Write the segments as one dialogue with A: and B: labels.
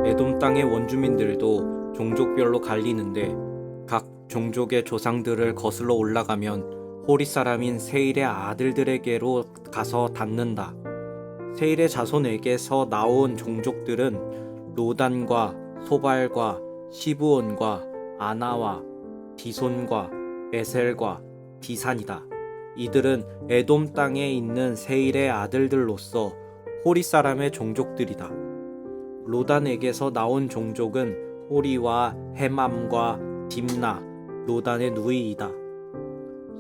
A: 에돔 땅의 원주민들도 종족별로 갈리는데 각 종족의 조상들을 거슬러 올라가면 호리 사람인 세일의 아들들에게로 가서 닿는다. 세일의 자손에게서 나온 종족들은 로단과 소발과 시브온과 아나와 디손과 에셀과 디산이다. 이들은 에돔 땅에 있는 세일의 아들들로서 호리 사람의 종족들이다. 로단에게서 나온 종족은 호리와 헤맘과 딥나, 로단의 누이이다.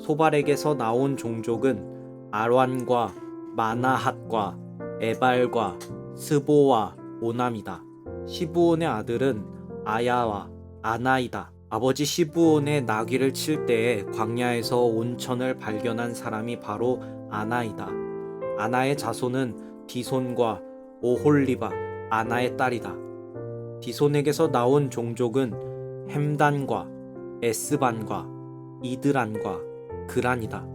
A: 소발에게서 나온 종족은 아란과 마나핫과 에발과 스보와 오남이다. 시브온의 아들은 아야와 아나이다. 아버지 시브온의 나귀를 칠 때에 광야에서 온천을 발견한 사람이 바로 아나이다. 아나의 자손은 디손과 오홀리바, 아나의 딸이다. 디손에게서 나온 종족은 햄단과 에스반과 이드란과 그란이다.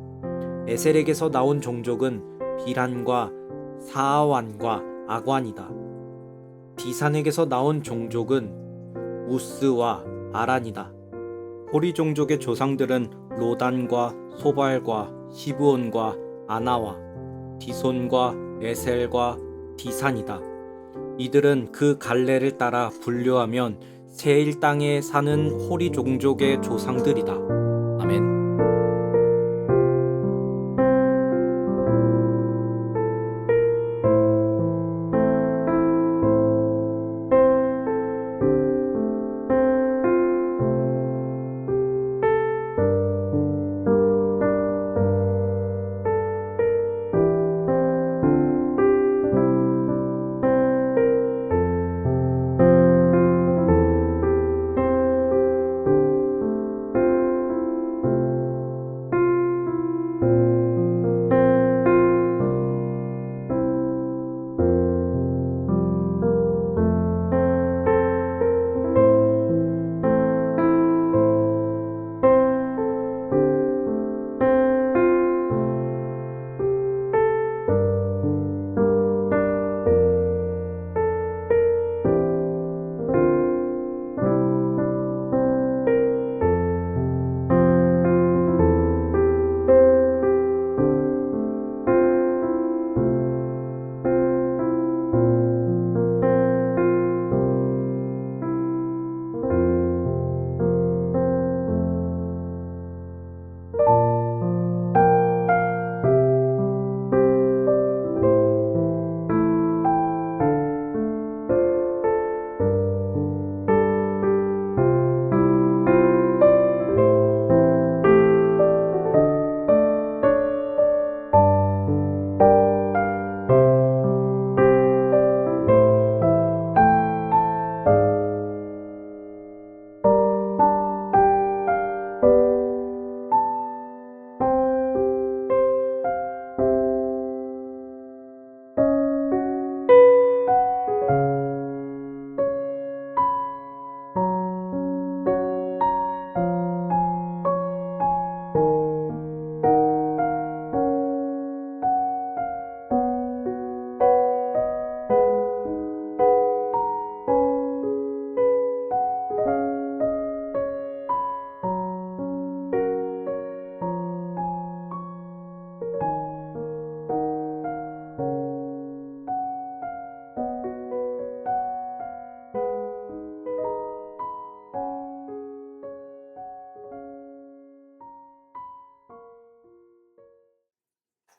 A: 에셀에게서 나온 종족은 비란과 사아완과 아관이다. 디산에게서 나온 종족은 우스와 아란이다. 호리 종족의 조상들은 로단과 소발과 시브온과 아나와 디손과 에셀과 디산이다. 이들은 그 갈래를 따라 분류하면 세일 땅에 사는 호리 종족의 조상들이다. 아멘.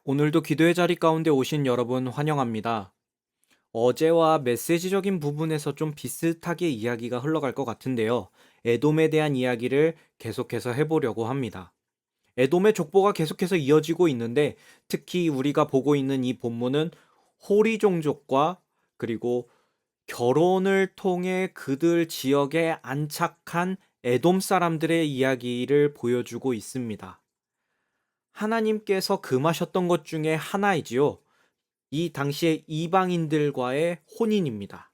A: 오늘도 기도의 자리 가운데 오신 여러분 환영합니다. 어제와 메시지적인 부분에서 좀 비슷하게 이야기가 흘러갈 것 같은데요. 에돔에 대한 이야기를 계속해서 해보려고 합니다. 에돔의 족보가 계속해서 이어지고 있는데 특히 우리가 보고 있는 이 본문은 호리 종족과 그리고 결혼을 통해 그들 지역에 안착한 에돔 사람들의 이야기를 보여주고 있습니다. 하나님께서 금하셨던 것 중에 하나이지요. 이 당시의 이방인들과의 혼인입니다.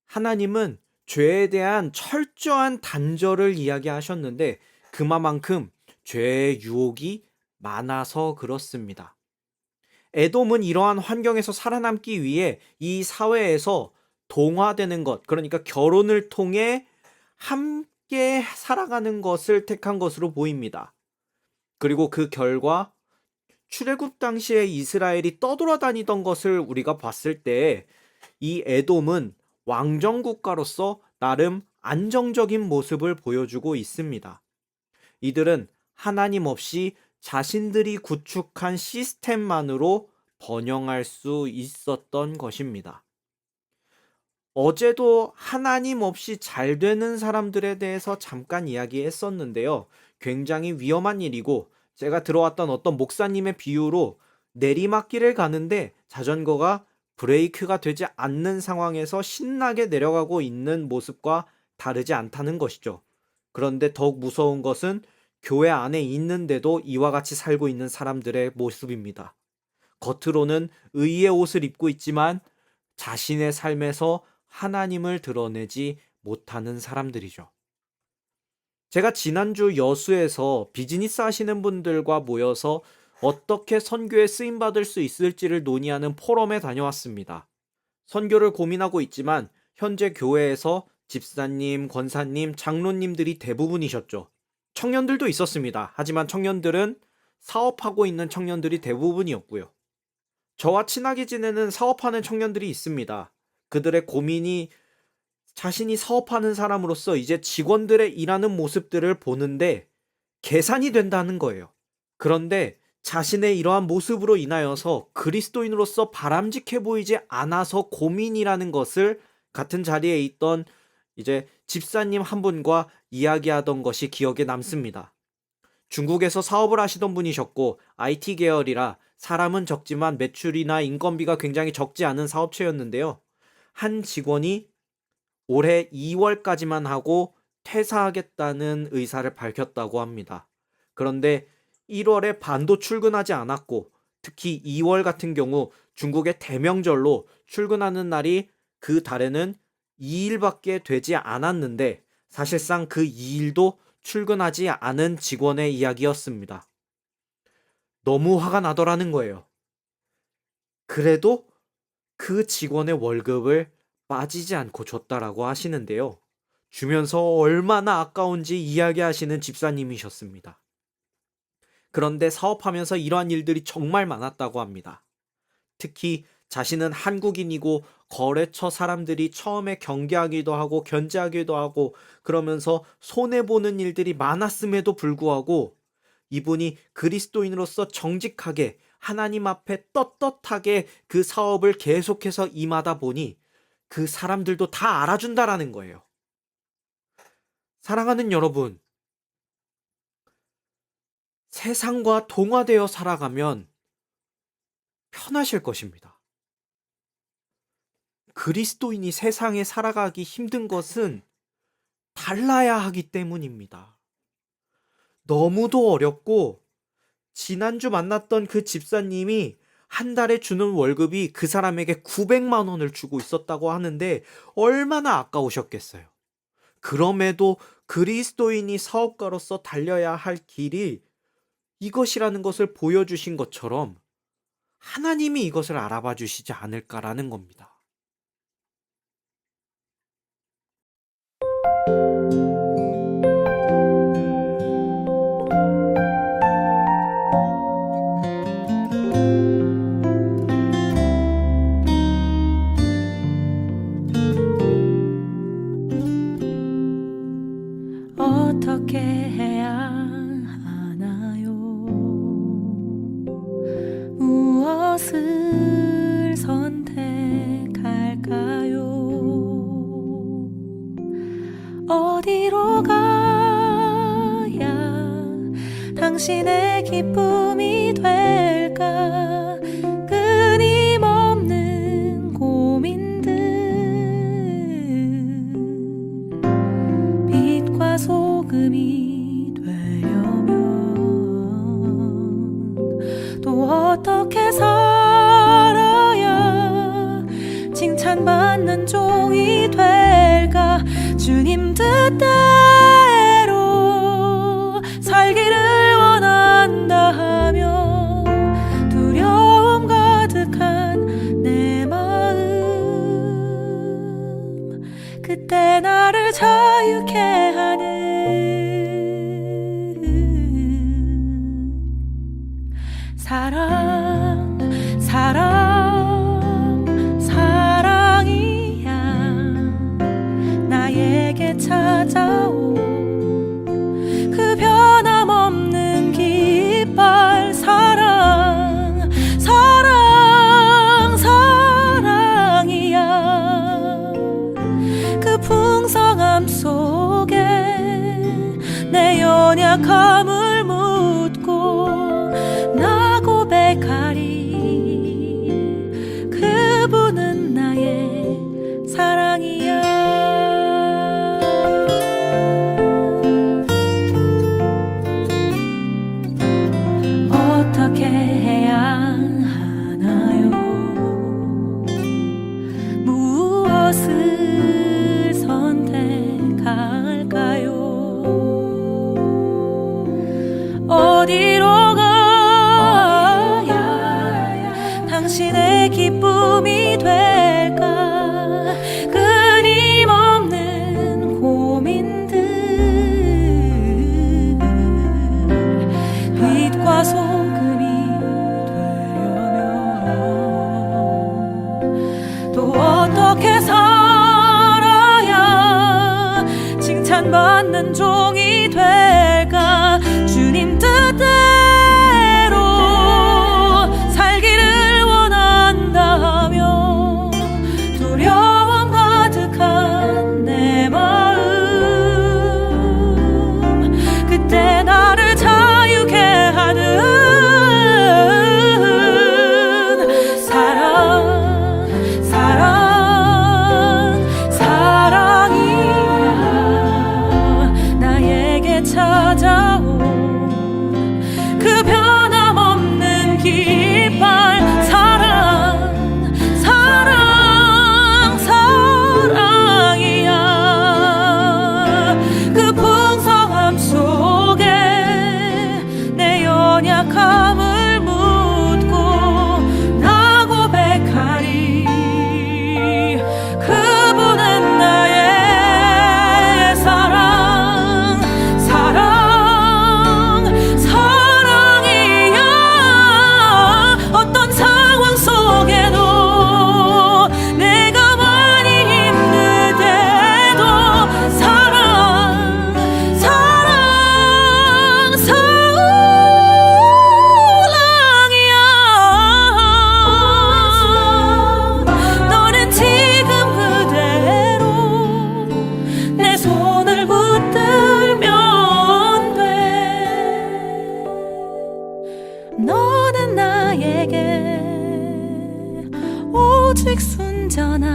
A: 하나님은 죄에 대한 철저한 단절을 이야기하셨는데 그만큼 죄의 유혹이 많아서 그렇습니다. 에돔은 이러한 환경에서 살아남기 위해 이 사회에서 동화되는 것, 그러니까 결혼을 통해 함께 살아가는 것을 택한 것으로 보입니다. 그리고 그 결과 출애굽 당시에 이스라엘이 떠돌아다니던 것을 우리가 봤을 때 이 에돔은 왕정 국가로서 나름 안정적인 모습을 보여주고 있습니다. 이들은 하나님 없이 자신들이 구축한 시스템만으로 번영할 수 있었던 것입니다. 어제도 하나님 없이 잘 되는 사람들에 대해서 잠깐 이야기했었는데요. 굉장히 위험한 일이고, 제가 들어왔던 어떤 목사님의 비유로 내리막길을 가는데 자전거가 브레이크가 되지 않는 상황에서 신나게 내려가고 있는 모습과 다르지 않다는 것이죠. 그런데 더욱 무서운 것은 교회 안에 있는데도 이와 같이 살고 있는 사람들의 모습입니다. 겉으로는 의의 옷을 입고 있지만 자신의 삶에서 하나님을 드러내지 못하는 사람들이죠. 제가 지난주 여수에서 비즈니스 하시는 분들과 모여서 어떻게 선교에 쓰임받을 수 있을지를 논의하는 포럼에 다녀왔습니다. 선교를 고민하고 있지만 현재 교회에서 집사님, 권사님, 장로님들이 대부분이셨죠. 청년들도 있었습니다. 하지만 청년들은 사업하고 있는 청년들이 대부분이었고요. 저와 친하게 지내는 사업하는 청년들이 있습니다. 그들의 고민이 자신이 사업하는 사람으로서 이제 직원들의 일하는 모습들을 보는데 계산이 된다는 거예요. 그런데 자신의 이러한 모습으로 인하여서 그리스도인으로서 바람직해 보이지 않아서 고민이라는 것을 같은 자리에 있던 이제 집사님 한 분과 이야기하던 것이 기억에 남습니다. 중국에서 사업을 하시던 분이셨고 IT 계열이라 사람은 적지만 매출이나 인건비가 굉장히 적지 않은 사업체였는데요. 한 직원이 올해 2월까지만 하고 퇴사하겠다는 의사를 밝혔다고 합니다. 그런데 1월에 반도 출근하지 않았고 특히 2월 같은 경우 중국의 대명절로 출근하는 날이 그 달에는 2일밖에 되지 않았는데 사실상 그 2일도 출근하지 않은 직원의 이야기였습니다. 너무 화가 나더라는 거예요. 그래도 그 직원의 월급을 빠지지 않고 줬다라고 하시는데요. 주면서 얼마나 아까운지 이야기하시는 집사님이셨습니다. 그런데 사업하면서 이러한 일들이 정말 많았다고 합니다. 특히 자신은 한국인이고 거래처 사람들이 처음에 경계하기도 하고 견제하기도 하고 그러면서 손해보는 일들이 많았음에도 불구하고 이분이 그리스도인으로서 정직하게 하나님 앞에 떳떳하게 그 사업을 계속해서 임하다 보니 그 사람들도 다 알아준다라는 거예요. 사랑하는 여러분, 세상과 동화되어 살아가면 편하실 것입니다. 그리스도인이 세상에 살아가기 힘든 것은 달라야 하기 때문입니다. 너무도 어렵고 지난주 만났던 그 집사님이 한 달에 주는 월급이 그 사람에게 900만 원을 주고 있었다고 하는데 얼마나 아까우셨겠어요. 그럼에도 그리스도인이 사업가로서 달려야 할 길이 이것이라는 것을 보여주신 것처럼 하나님이 이것을 알아봐 주시지 않을까라는 겁니다.
B: 어떻게 해야 하나요? 무엇을 선택할까요? 어디로 가야 당신의 기쁨이 될까? 끊임없는 고민들 빛과 소금이 되려면 또 어떻게 살아야 칭찬받는 종이 될까? 주님 뜻대로 살기를 원한다 하며 두려움 가득한 내 마음 그때 나를 자유케 하는 사랑, 사랑, 사랑이야. 나에게 찾아온 그 변함없는 깃발. 사랑, 사랑, 사랑이야. 그 풍성함 속에 내 연약함을 묻고 나 고백하리. 그분은 나의 사랑이야. 어떻게 해야 하나요? 무엇을 선택할까요? 어디로 가야 당신의 기쁨이 될까? 끊임없는 고민들, 빛과 소금이 되려면 또 어떻게 살아야 칭찬받는 종이 될까? 주님 뜻대로 살기를 원한다면 두려움 가득한 내 마음, 그때 나를 자유케 하는 사랑, 사랑, 사랑이야. 나에게 찾아온 그 변함없는 깃발. 사랑, 사랑, 사랑이야. 그 풍성함 속에 내 연약함을 묻고 나 고백하리. 그분은 나의 사랑, 사랑, 사랑이야. 어떤 상황 속에도 내가 많이 힘들 때도 사랑, 사랑, 사랑이야. 너는 지금 그대로 내 손을 붙들면 돼. 너는 나에게 오직 순전한